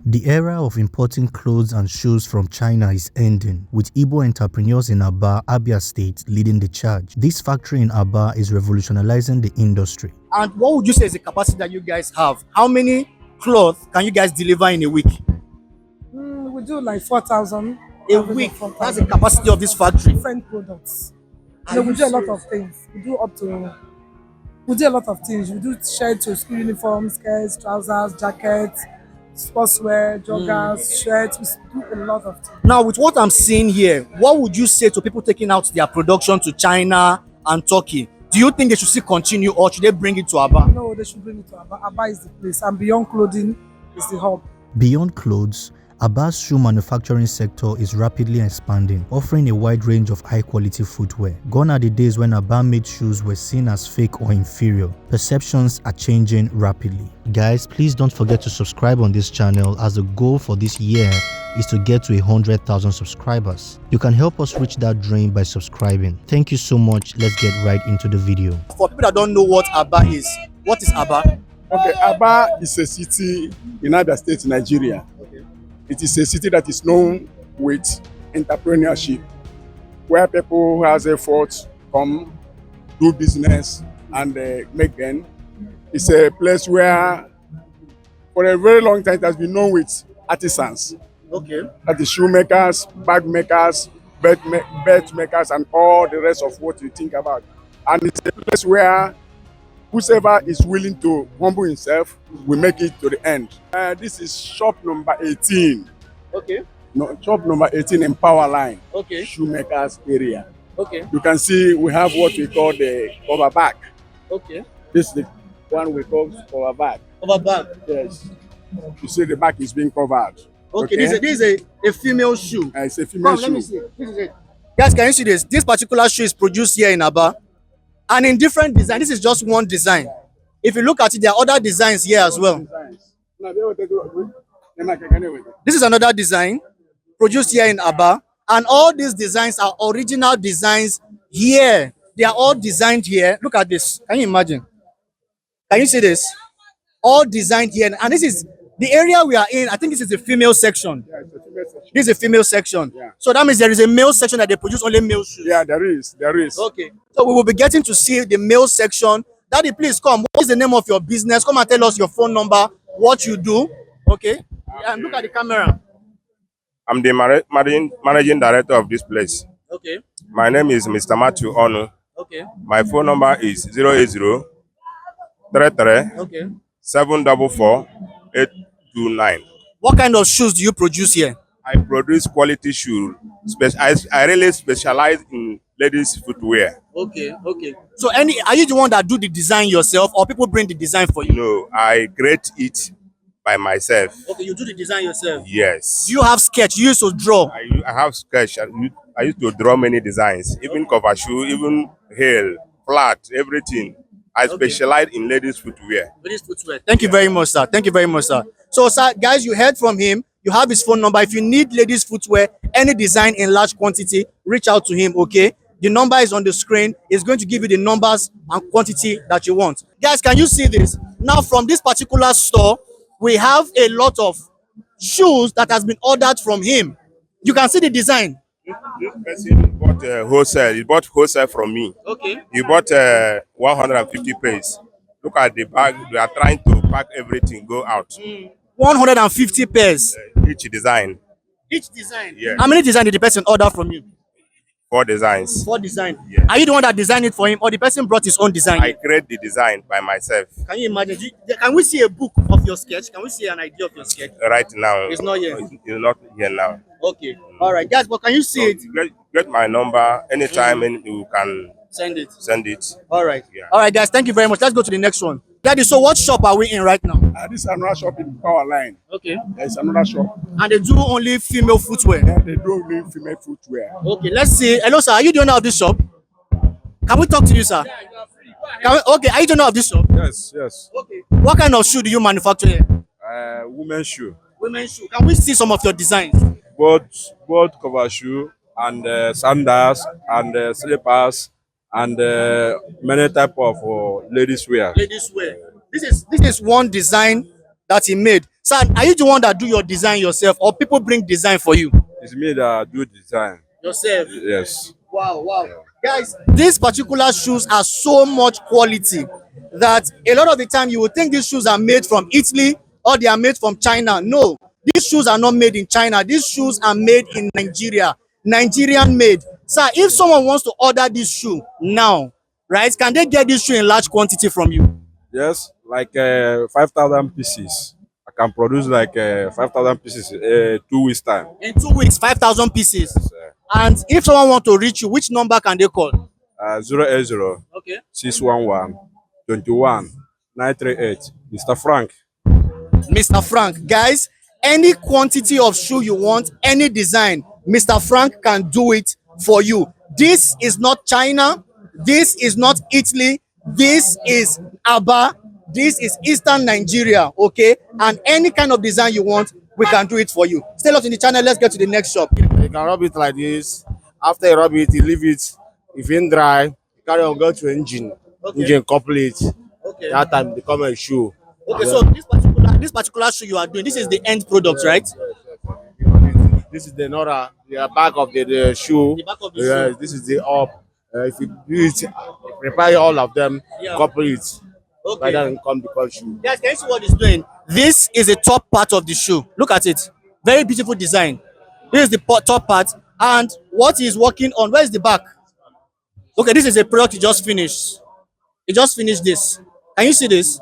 The era of importing clothes and shoes from China is ending, with Igbo entrepreneurs in Aba, Abia State leading the charge. This factory in Aba is revolutionizing the industry. And what would you say is the capacity that you guys have? How many cloth can you guys deliver in a week? We do like 4,000 A week. That's the capacity of this factory. different products. We do a lot of things. We do a lot of things. We do shirts to school uniforms, skirts, trousers, jackets, sportswear, joggers, shirts. We do a lot of things. Now, with what I'm seeing here, what would you say to people taking out their production to China and Turkey? Do you think they should still continue, or should they bring it to Aba? No, they should bring it to Aba. Aba is the place, and beyond clothing is the hub. Beyond clothes, Aba's shoe manufacturing sector is rapidly expanding, offering a wide range of high-quality footwear. Gone are the days when Aba-made shoes were seen as fake or inferior. Perceptions are changing rapidly. Guys, please don't forget to subscribe on this channel, as the goal for this year is to get to 100,000 subscribers. You can help us reach that dream by subscribing. Thank you so much. Let's get right into the video. For people that don't know what Aba is, what is Aba? Okay, Aba is a city in Abia State, Nigeria. It is a city that is known with entrepreneurship, where people who has effort come, do business, and make gain. It's a place where, for a very long time, it has been known with artisans. Okay. That is shoemakers, bag makers, belt makers, and all the rest of what you think about. And it's a place where whoever is willing to humble himself will make it to the end. This is shop number 18. Okay. No, shop number 18 in Power Line. Okay. Shoemakers area. Okay. You can see we have what we call the cover bag. Okay. This is the one we call cover bag. Cover bag. Yes. You see the bag is being covered. Okay. This is a female shoe. It's a female Come, shoe. let me see. This is it. Guys, can you see this? This particular shoe is produced here in Aba, and in different design. This is just one design. If you look at it, there are other designs here as well. This is another design produced here in Aba, and all these designs are original designs here. They are all designed here. Look at this. Can you imagine? Can you see this? All designed here, and this is the area we are in. I think this is the female section. Yeah, it's a female section. This is a female section. Yeah. So that means there is a male section that they produce only male shoes. Yeah, there is. Okay. So we will be getting to see the male section. Daddy, please come. What is the name of your business? Come and tell us your phone number, what you do. Okay. Look at the camera. I'm the managing director of this place. Okay. My name is Mr. Matthew Onu. Okay. My phone number is 080 33 Okay. 744 829. What kind of shoes do you produce here? I produce quality shoes. I really specialize in ladies' footwear. Okay. Okay. So are you the one that do the design yourself, or people bring the design for you? No, I create it by myself. Okay, you do the design yourself. Yes. Do you have sketch? You used to draw. I have sketch. I used to draw many designs, even cover shoe, even heel, flat, everything. I specialize in ladies' footwear. Ladies' footwear. Thank you very much, sir. Thank you very much, sir. So, sir, guys, you heard from him. You have his phone number. If you need ladies' footwear, any design in large quantity, reach out to him, okay? The number is on the screen. It's going to give you the numbers and quantity that you want. Guys, can you see this? Now, from this particular store, we have a lot of shoes that has been ordered from him. You can see the design. This person bought wholesale. He bought wholesale from me. Okay. He bought 150 pairs. Look at the bag. We are trying to pack everything, go out. 150 pairs. Each design. Each design? Yeah. How many designs did the person order from you? 4 designs. 4 designs. Yeah. Are you the one that designed it for him, or the person brought his own design? I create the design by myself. Can you imagine? Can we see a book of your sketch? Can we see an idea of your sketch? Right now. It's not here. It's not here now. Okay. All right, guys, but can you see So it? get my number anytime, and you can Send it. send it. All right. Yeah. All right, guys, thank you very much. Let's go to the next one. Daddy, so what shop are we in right now? This is another shop in Power Line. Okay. There's another shop. And they do only female footwear. They do only female footwear. Okay, let's see. Hello, sir. Are you the owner of this shop? Can we talk to you, sir? Okay, are you the owner of this shop? Yes. Okay. What kind of shoe do you manufacture here? Women's shoe. Women's shoe. Can we see some of your designs? Both cover shoe and sandals and slippers and many type of ladies wear. Ladies wear. This is one design that he made. Sir, are you the one that do your design yourself, or people bring design for you? It's me that do design. Yourself. Yes. Wow, wow. Guys, these particular shoes are so much quality that a lot of the time you would think these shoes are made from Italy or they are made from China. No, these shoes are not made in China. These shoes are made in Nigeria. Nigerian made. Sir, if someone wants to order this shoe now, right, can they get this shoe in large quantity from you? Yes, like 5,000 pieces. I can produce like 5,000 pieces 2 weeks time. In 2 weeks, 5,000 pieces. Yes, And if someone wants to reach you, which number can they call? 080 Okay. 611 21 938. Mr. Frank. Mr. Frank. Guys, any quantity of shoe you want, any design, Mr. Frank can do it for you. This is not China. This is not Italy. This is Aba. This is Eastern Nigeria, okay? And any kind of design you want, we can do it for you. Stay locked in the channel. Let's get to the next shop. You can rub it like this. After you rub it, you leave it. If it's dry, you carry on go to engine. Okay. Engine couple it. Okay. That time become a shoe. Okay, so this particular shoe you are doing, this is the end product, right? This is the Nora, the back of the shoe. The back of the Yes, shoe. this is the up. If you do it, prepare all of them, Yeah. couple it. By Okay. then come become shoe. Guys, can you see what it's doing? This is the top part of the shoe. Look at it. Very beautiful design. This is the top part. And what he's working on, where is the back? Okay, this is a product he just finished. He just finished this. Can you see this?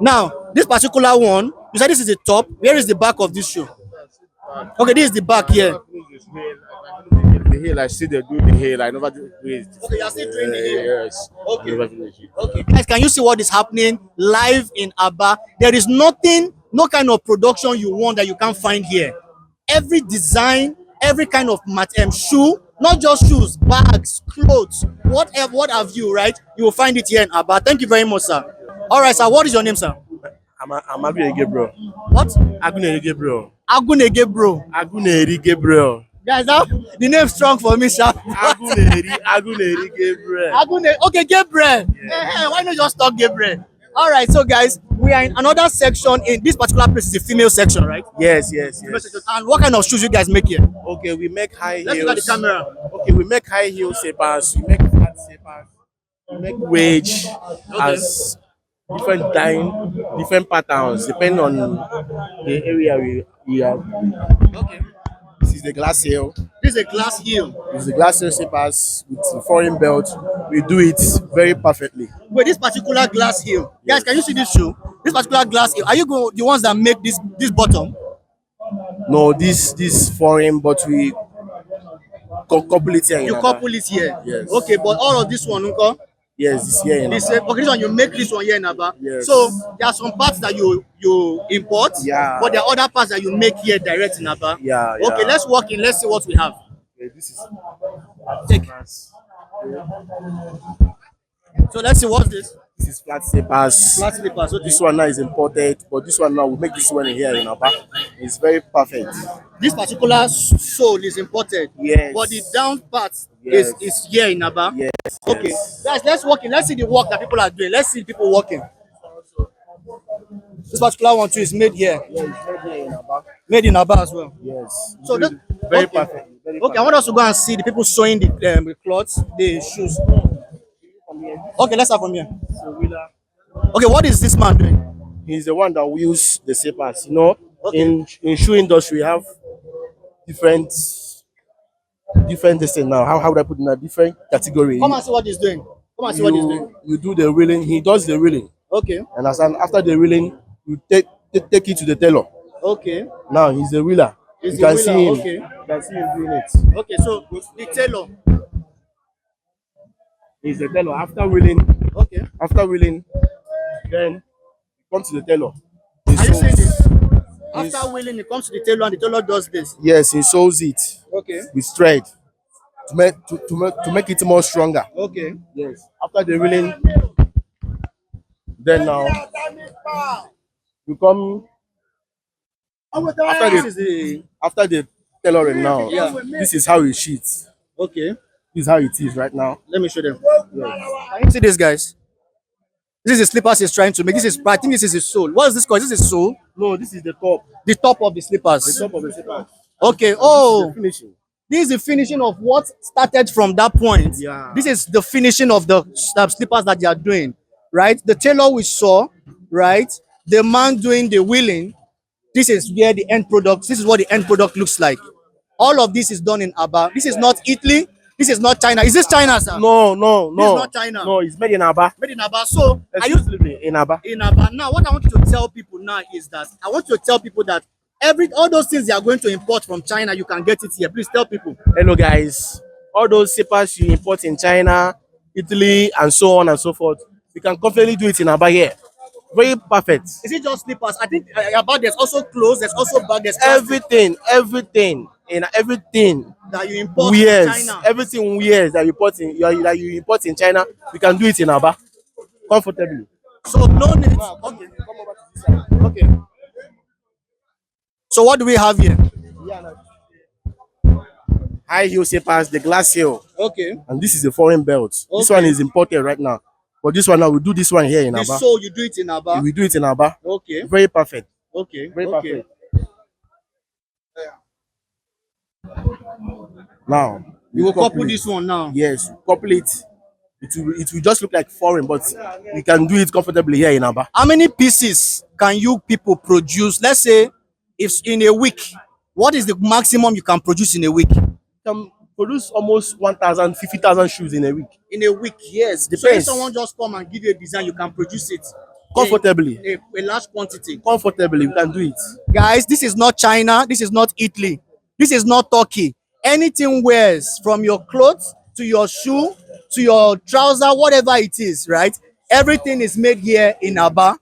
Now, this particular one, you said this is the top. Where is the back of this shoe? Okay, this is the back here. The heel, I see they do the heel. I never do it. Okay, you are still doing the heel. Yes. Okay. Never finish it. Okay, guys, can you see what is happening live in Aba? There is nothing, no kind of production you want that you can't find here. Every design, every kind of shoe, not just shoes, bags, clothes, whatever, what have you, right? You will find it here in Aba. Thank you very much, sir. All right, sir. What is your name, sir? I'm Aguneri Gabriel. What? Aguneri Gabriel. Agunege, bro. Aguneri Gabriel. Guys, now the name strong for me, sir. Aguneri Gabriel. Agune. Okay, Gabriel. Why not just talk Gabriel? All right, so guys, we are in another section. In this particular place is the female section, right? Yes. And what kind of shoes you guys make here? Okay, we make high heels. Let's look at the camera. Okay, we make high heel slippers. We make flat slippers. We make wedge as different time, different patterns, depending on the area we are. Okay. This is the glass heel. This is a glass heel. This is the glass heel slippers with the foreign belt. We do it very perfectly. Wait, this particular glass heel. Guys, can you see this shoe? This particular glass heel. Are you the ones that make this bottom? No, this foreign, but we couple it here. You couple it here. Yes. Okay, but all of this one, okay? Yes, this here. Okay, this one you make this one here in Aba. Yes. So there are some parts that you import. Yeah. But there are other parts that you make here direct in Aba. Yeah. Okay, let's walk in. Let's see what we have. Okay, this is Take. So let's see what's this. This is flat slippers. Flat slippers. Okay. This one now is imported, but this one now we make this one here in Aba. It's very perfect. This particular sole is imported. Yes. But the down part Yes. is here in Aba. Yes. Okay. Yes. Guys, let's walk in. Let's see the work that people are doing. Let's see people working. This particular one too is made here. Yeah, it's very here in Aba. Made in Aba as well. Yes. So this, very okay. perfect. Very Okay, I want us to go and see the people sewing the clothes, the shoes. Okay, let's start from here. Okay, what is this man doing? He's the one that will use the slippers. You know, Okay. in shoe industry, we have different this thing now. How would I put in a different category? Come and see what he's doing. Come and see what he's doing. You do the reeling. He does the reeling, Okay. and after the reeling, you take it to the tailor. Okay. Now he's the reeler. He's You the can see reeler, him. okay. You can see him doing it. Okay, so the tailor. He's the tailor. After reeling, then come to the tailor. He Are you sews. saying this? After wheeling, it comes to the tailor and the tailor does this. Yes, he sews it Okay. with thread to make it more stronger. Okay. Yes. After the reeling, then now you come after the tailoring now. Yeah. This is how it sheets. Okay. This is how it is right now. Let me show them. Can you see this, guys? This is the slippers he's trying to make. I think this is his sole. What is this called? This is sole. No, this is the top. The top of the slippers. The top of the slippers. Okay. This is Oh, the finishing. this is the finishing of what started from that point. Yeah. This is the finishing of the slippers that they are doing, right? The tailor we saw, right? The man doing the wheeling. This is where the end product. This is what the end product looks like. All of this is done in Aba. This is not Italy. This is not China. Is this China, sir? No, no, no. This is not China. No, it's made in Aba. Made in Aba. So, are you Exclusively in Aba. in Aba? Now, what I want you to tell people now is that I want you to tell people that all those things they are going to import from China, you can get it here. Please tell people. Hello, guys. All those slippers you import in China, Italy, and so on and so forth, you can confidently do it in Aba here. Very perfect. Is it just slippers? I think about there's also clothes, there's also bag, there's plastic Everything, and everything that you import from wears, China. everything wears that you import in China, we can do it in Aba comfortably. So no need. Okay. Okay. So what do we have here? High heel slippers, the glass heel, Okay. and this is a foreign belt. This Okay. one is imported right now, but this one now we do this one here in The Aba. so you do it in Aba. We do it in Aba. Okay. Very perfect. Okay. Very Okay. perfect. Now You will couple this one now. Yes, couple it. It will just look like foreign, but we can do it comfortably here in Aba. How many pieces can you people produce? Let's say if in a week, what is the maximum you can produce in a week? Can produce almost 1,000, 50,000 shoes in a week. In a week, yes. So if Depends. someone just come and give you a design, you can produce it Comfortably. in a large quantity. Comfortably, we can do it. Guys, this is not China. This is not Italy. This is not Turkey. Anything wears from your clothes to your shoe to your trouser, whatever it is, right? Everything is made here in Aba.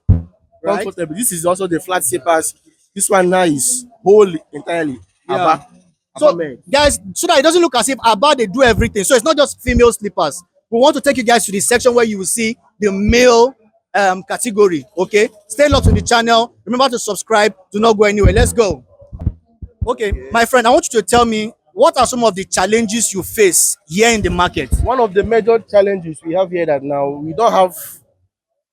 Right? Comfortably. This is also the flat slippers. This one now is whole entirely Aba. So, Aba made. guys, so that it doesn't look as if Aba they do everything. So it's not just female slippers. We want to take you guys to the section where you will see the male category. Okay, stay locked on the channel. Remember to subscribe. Do not go anywhere. Let's go. Okay, my friend, I want you to tell me what are some of the challenges you face here in the market. One of the major challenges we have here that now we don't have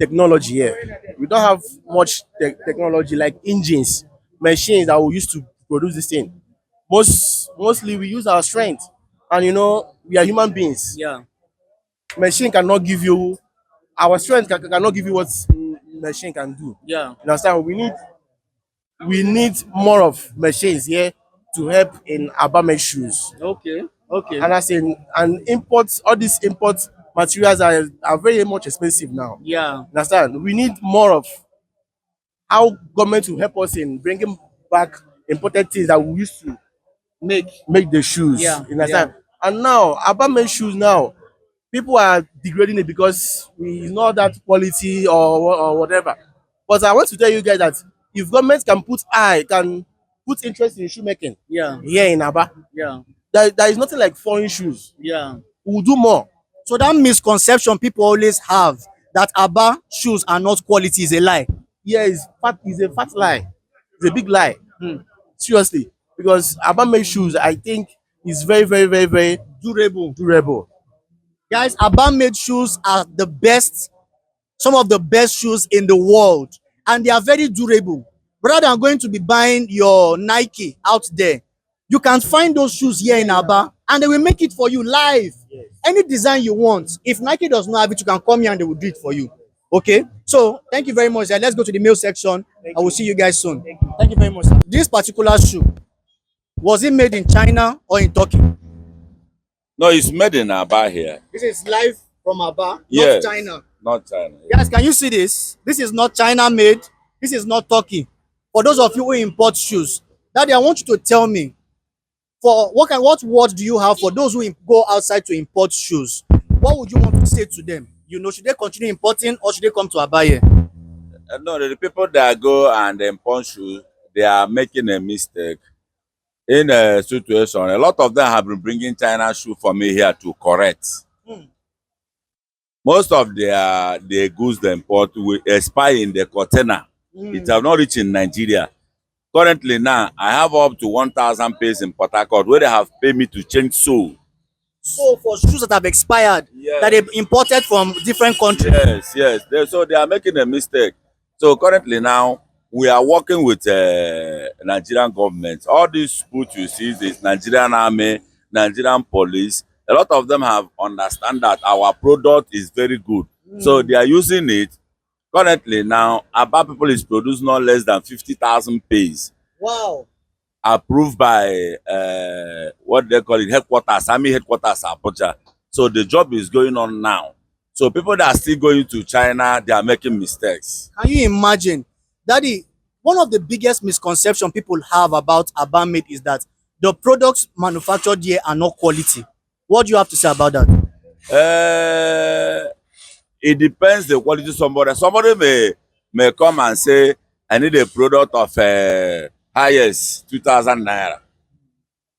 technology here. We don't have much technology like engines, machines that we use to produce this thing. Mostly we use our strength, and we are human beings. Yeah. Machine cannot give you our strength cannot give you what machine can do. Yeah. You understand? We need more of machines here to help in Aba shoes. Okay. Okay. And I say, and imports, all these import materials are very much expensive now. Yeah. Understand? We need more of how government will help us in bringing back imported things that we used to make the shoes. Yeah, You understand? And now Aba shoes now, people are degrading it because it's not that quality or whatever. But I want to tell you guys that if government can put interest in shoemaking Yeah. here in Aba, Yeah. there is nothing like foreign shoes. Yeah. We will do more. So that misconception people always have that Aba shoes are not quality is a lie. Yeah, it's a fat lie. It's a big lie. Hmm. Seriously. Because Aba shoes, I think, is very, very, very, very durable. Guys, Aba made shoes are the best, some of the best shoes in the world, and they are very durable. Rather than going to be buying your Nike out there, you can find those shoes here in Aba, and they will make it for you live. Yes. Any design you want. If Nike does not have it, you can come here and they will do it for you. Okay, so thank you very much. Let's go to the male section. I will see you guys soon. Thank you very much. Sir. This particular shoe, was it made in China or in Turkey? No, it's made in Aba here. This is live from Aba, Yes. not China. Not China. Guys, can you see this? This is not China made. This is not Turkey. For those of you who import shoes, Daddy, I want you to tell me, for what word do you have for those who go outside to import shoes? What would you want to say to them? Should they continue importing or should they come to Aba here? No, the people that go and import shoes, they are making a mistake. In a situation, a lot of them have been bringing China shoe for me here to correct. Most of their goods they import will expire in the container. It have not reached in Nigeria. Currently now, I have up to 1,000 pairs in Port Harcourt where they have paid me to change sole. So for shoes that have expired, Yes. that they've imported from different countries. Yes. So they are making a mistake. So currently now, we are working with Nigerian government. All these boots you see, this Nigerian Army, Nigerian Police, a lot of them have understand that our product is very good. So they are using it. Currently now, Aba people is producing not less than 50,000 pairs. Wow. Approved by what they call it, headquarters, Army headquarters, Abuja. So the job is going on now. So people that are still going to China, they are making mistakes. Can you imagine? Daddy, one of the biggest misconceptions people have about Aba Made is that the products manufactured here are not quality. What do you have to say about that? It depends the quality somebody. Somebody may come and say, I need a product of highest 2,000 naira.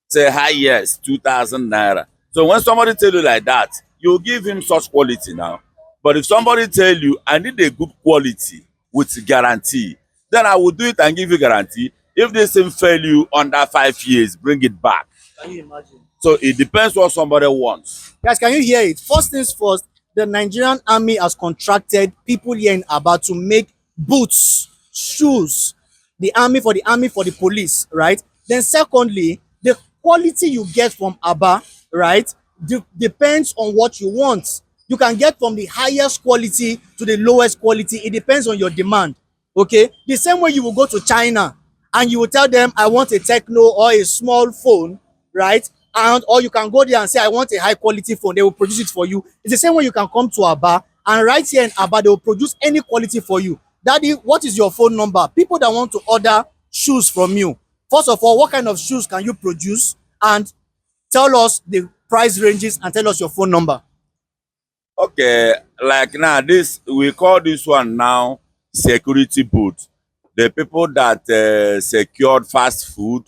Say highest 2,000 naira. So when somebody tell you like that, you give him such quality now. But if somebody tell you, I need a good quality with guarantee, then I will do it and give you guarantee. If this thing fail you under 5 years, bring it back. Can you imagine? So it depends what somebody wants. Guys, can you hear it? First things first, the Nigerian Army has contracted people here in Aba to make boots, shoes, the army for the police, right? Then secondly, the quality you get from Aba, right, depends on what you want. You can get from the highest quality to the lowest quality. It depends on your demand. Okay, the same way you will go to China and you will tell them, I want a Techno or a small phone, right? And or you can go there and say, I want a high quality phone. They will produce it for you. It's the same way you can come to Aba, and right here in Aba, they will produce any quality for you. Daddy, what is your phone number? People that want to order shoes from you, first of all, what kind of shoes can you produce? And tell us the price ranges and tell us your phone number. Okay, like now, this we call this one now security boot. The people that secured fast food,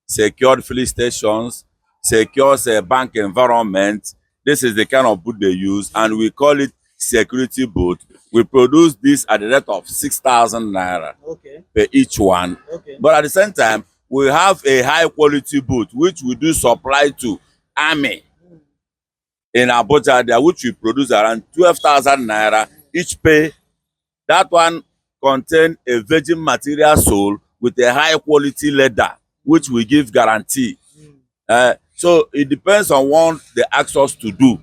secured filling stations, secures a bank environment. This is the kind of boot they use, and we call it security boot. We produce this at the rate of 6,000 naira per each one. But at the same time, we have a high quality boot which we do supply to Army in Abuja there, which we produce around 12,000 naira each pair. That one contain a virgin material sole with a high quality leather, which we give guarantee. So it depends on what they ask us to do.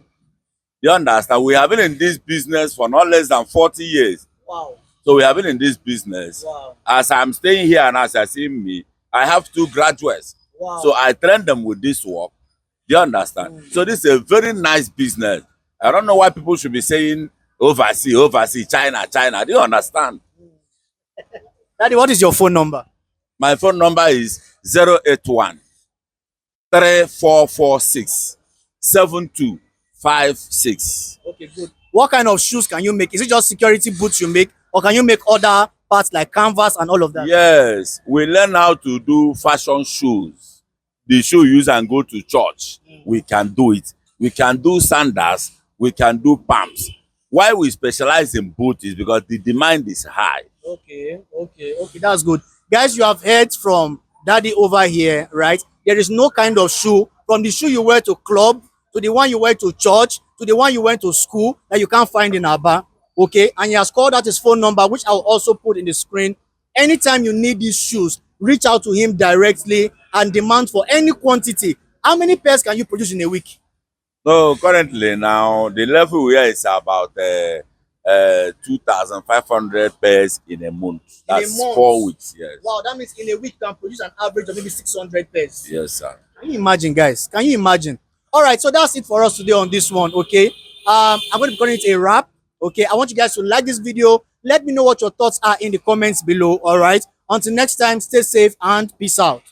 You understand? We have been in this business for not less than 40 years. Wow. So we have been in this business. Wow. As I'm staying here and as I see me, I have 2 graduates. Wow. So I train them with this work. Do you understand? So this is a very nice business. I don't know why people should be saying overseas, China. Do you understand? Daddy, what is your phone number? My phone number is 081 3446 7256. Okay, good. What kind of shoes can you make? Is it just security boots you make, or can you make other parts like canvas and all of that? Yes, we learn how to do fashion shoes. The shoe you use and go to church. We can do it. We can do sandals. We can do pumps. Why we specialize in boot is because the demand is high. Okay, that's good. Guys, you have heard from Daddy over here, right? There is no kind of shoe, from the shoe you wear to club, to the one you wear to church, to the one you went to school, that you can't find in Aba. Okay, and he has called out his phone number, which I'll also put in the screen. Anytime you need these shoes, reach out to him directly and demand for any quantity. How many pairs can you produce in a week? So currently now, the level we are is about 2,500 pairs in a month. That's 4 weeks, yes. Wow, that means in a week you can produce an average of maybe 600 pairs. Yes, sir. Can you imagine, guys? Can you imagine? All right, so that's it for us today on this one, okay? I'm going to be calling it a wrap, okay? I want you guys to like this video. Let me know what your thoughts are in the comments below, all right? Until next time, stay safe and peace out.